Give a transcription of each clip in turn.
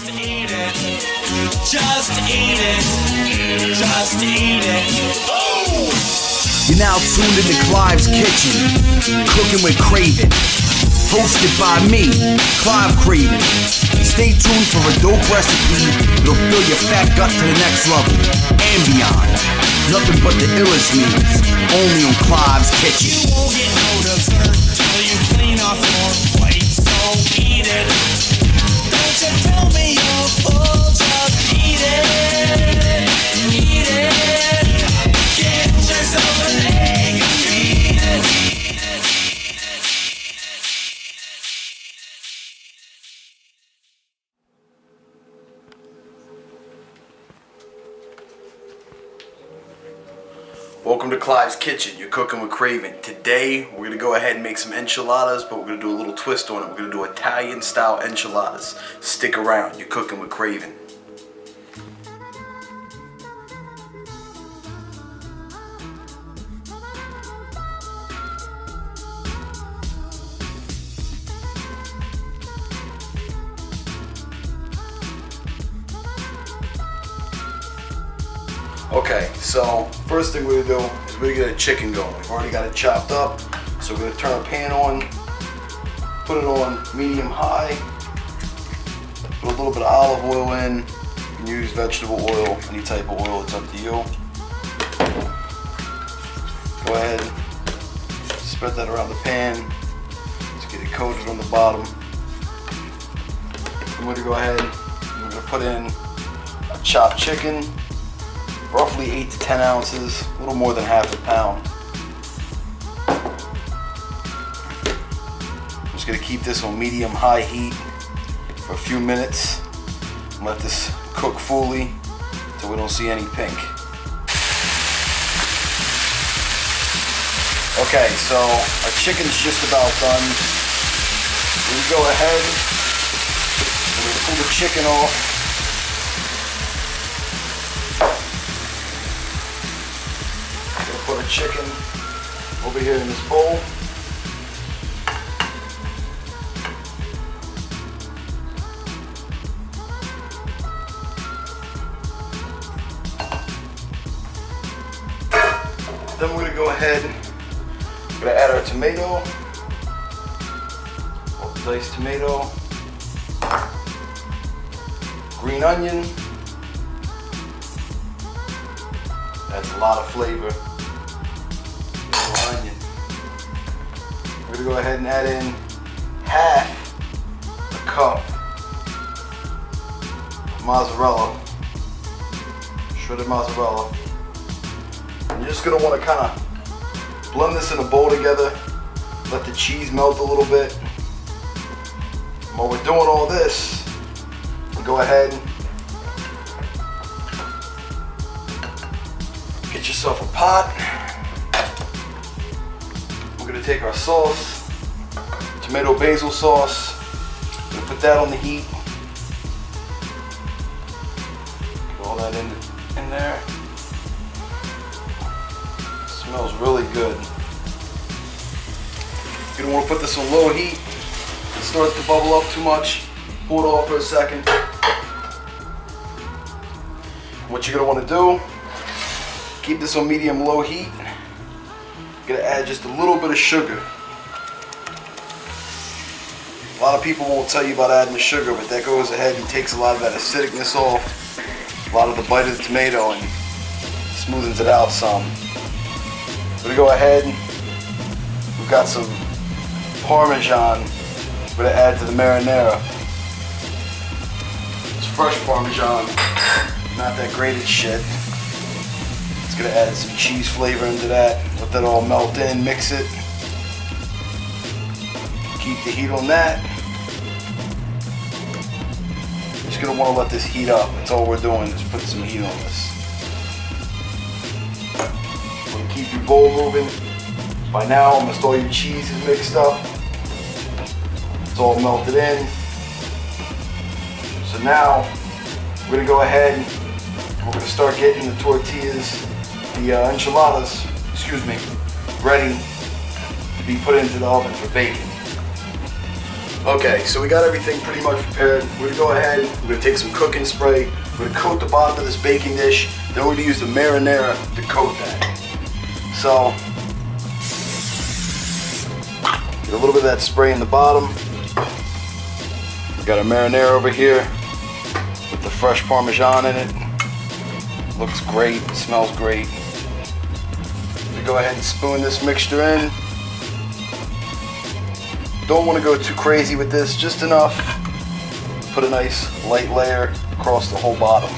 Just eat it. Just eat it. Just eat it. Oh! You're now tuned into Klive's Kitchen, Kookin With Kraven, hosted by me, Klive Kraven. Stay tuned for a dope recipe that'll fill your fat gut to the next level and beyond. Nothing but the illest meals, only on Klive's Kitchen. You won't get no dessert till you clean off your plate, so eat it. Don't you tell me you're full, just eat it. Eat it. Get yourself an egg and feed it. Welcome to Klive's Kitchen, you're cooking with Kraven. Today, we're gonna go ahead and make some enchiladas, but we're gonna do a little twist on it. We're gonna do Italian style enchiladas. Stick around, you're cooking with Kraven. Okay, so first thing we're gonna do is we're gonna get a chicken going. We've already got it chopped up, so we're gonna turn a pan on, put it on medium high, put a little bit of olive oil in. You can use vegetable oil, any type of oil, it's up to you. Go ahead, spread that around the pan. Let's get it coated on the bottom. I'm gonna go ahead and we're gonna put in a chopped chicken. Roughly 8 to 10 ounces, a little more than half a pound. I'm just gonna keep this on medium-high heat for a few minutes and let this cook fully so we don't see any pink. Okay, so our chicken's just about done. We go ahead and we pull the chicken off. Put a chicken over here in this bowl. Then we're going to go ahead, we're going to add our tomato, diced tomato, green onion. Adds a lot of flavor. Onion. We're going to go ahead and add in half a cup of mozzarella, shredded mozzarella. And you're just going to want to kind of blend this in a bowl together, let the cheese melt a little bit. And while we're doing all this, we'll go ahead and get yourself a pot. We're going to take our sauce, tomato basil sauce, we're going to put that on the heat. Get all that in there. It smells really good. You don't want to put this on low heat. It starts to bubble up too much. Pull it off for a second. What you're going to want to do, keep this on medium-low heat. You're gonna add just a little bit of sugar. A lot of people won't tell you about adding the sugar, but that goes ahead and takes a lot of that acidicness off, a lot of the bite of the tomato, and smoothens it out some. We're gonna go ahead, we've got some Parmesan we're gonna add to the marinara. It's fresh Parmesan, not that grated shit. Gonna add some cheese flavor into that, let that all melt in, mix it. Keep the heat on that. Just gonna want to let this heat up. That's all we're doing is put some heat on this. We're gonna keep your bowl moving. By now, almost all your cheese is mixed up. It's all melted in. So now, we're gonna go ahead and we're gonna start getting the tortillas, the enchiladas, ready to be put into the oven for baking. Okay, so we got everything pretty much prepared. We're gonna go ahead, we're gonna take some cooking spray, we're gonna coat the bottom of this baking dish, then we're gonna use the marinara to coat that. So, get a little bit of that spray in the bottom. We got our marinara over here with the fresh Parmesan in it. Looks great, smells great. We go ahead and spoon this mixture in. Don't want to go too crazy with this, just enough to put a nice light layer across the whole bottom.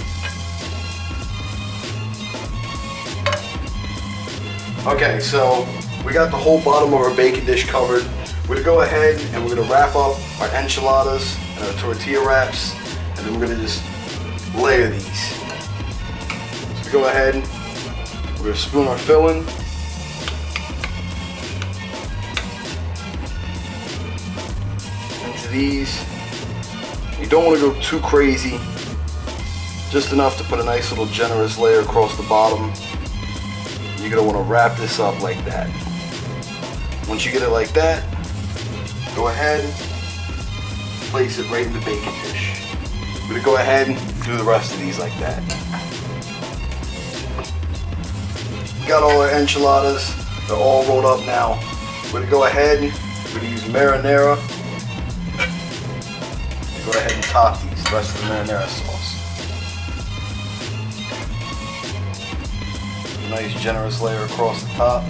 Okay, so we got the whole bottom of our baking dish covered. We're gonna go ahead and we're gonna wrap up our enchiladas and our tortilla wraps, and then we're gonna just layer these. So we go ahead, we're gonna spoon our filling. These. You don't want to go too crazy, just enough to put a nice little generous layer across the bottom. You're going to want to wrap this up like that. Once you get it like that, go ahead, place it right in the baking dish. We're going to go ahead and do the rest of these like that. We got all our enchiladas, they're all rolled up now. We're going to go ahead, we're going to use marinara. Go ahead and top these, the rest of the marinara sauce. A nice generous layer across the top.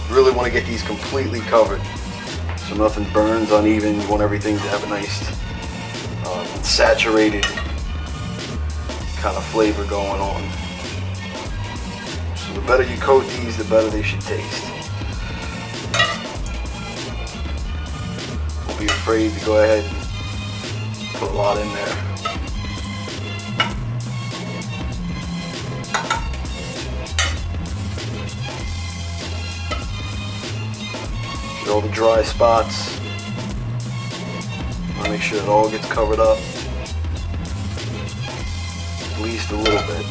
You really want to get these completely covered so nothing burns uneven. You want everything to have a nice saturated kind of flavor going on. So the better you coat these, the better they should taste. Don't be afraid to go ahead and put a lot in there. Get all the dry spots. Make sure it all gets covered up. At least a little bit.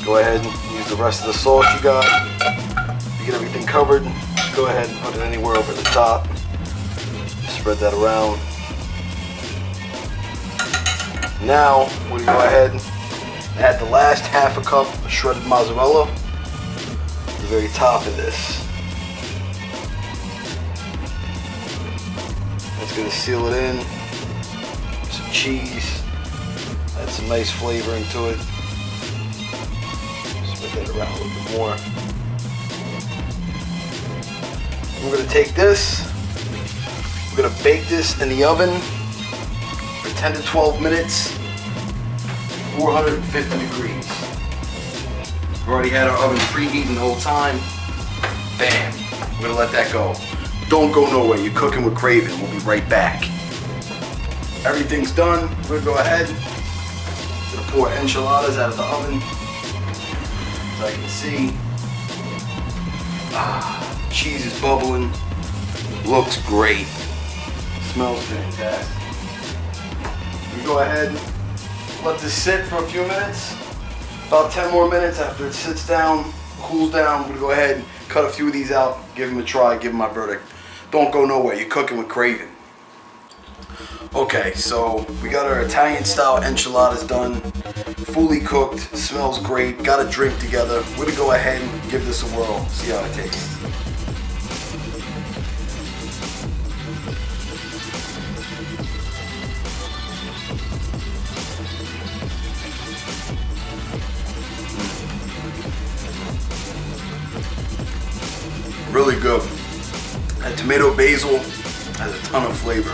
Go ahead and use the rest of the sauce you got. You get everything covered, just go ahead and put it anywhere over the top. Just spread that around. Now, we're going to go ahead and add the last half a cup of shredded mozzarella to the very top of this. That's going to seal it in. Some cheese. Add some nice flavoring to it. Spread that around a little bit more. We're going to take this. We're going to bake this in the oven for 10 to 12 minutes. 450 degrees. We've already had our oven preheating the whole time. Bam. We're gonna let that go. Don't go nowhere. You're cooking with Kraven. We'll be right back. Everything's done. We're gonna go ahead. Gonna pour enchiladas out of the oven. As I can see. Cheese is bubbling. Looks great. Smells fantastic. We go ahead. Let this sit for a few minutes. About 10 more minutes after it sits down, cools down, I'm gonna go ahead and cut a few of these out, give them a try, give them my verdict. Don't go nowhere, you're cooking with Kraven. Okay, so we got our Italian style enchiladas done, fully cooked, smells great, got a drink together. We're gonna go ahead and give this a whirl, see how it tastes. Really good. That tomato basil has a ton of flavor.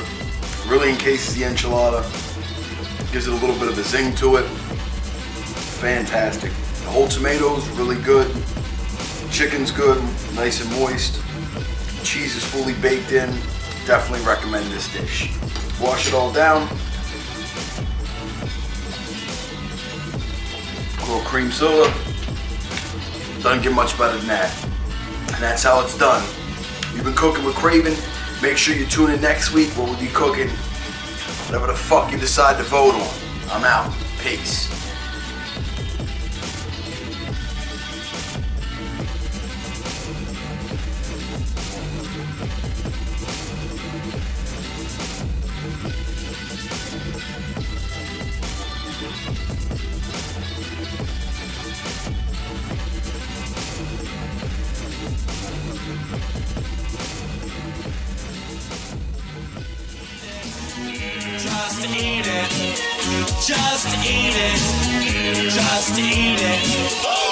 Really encases the enchilada. Gives it a little bit of a zing to it. Fantastic. The whole tomatoes really good. Chicken's good, nice and moist. Cheese is fully baked in. Definitely recommend this dish. Wash it all down. A little cream soda. Doesn't get much better than that. And that's how it's done. You've been cooking with Kraven. Make sure you tune in next week where we'll be cooking Whatever the fuck you decide to vote on. I'm out. Peace. Just eat it. Just eat it. Just eat it. Oh!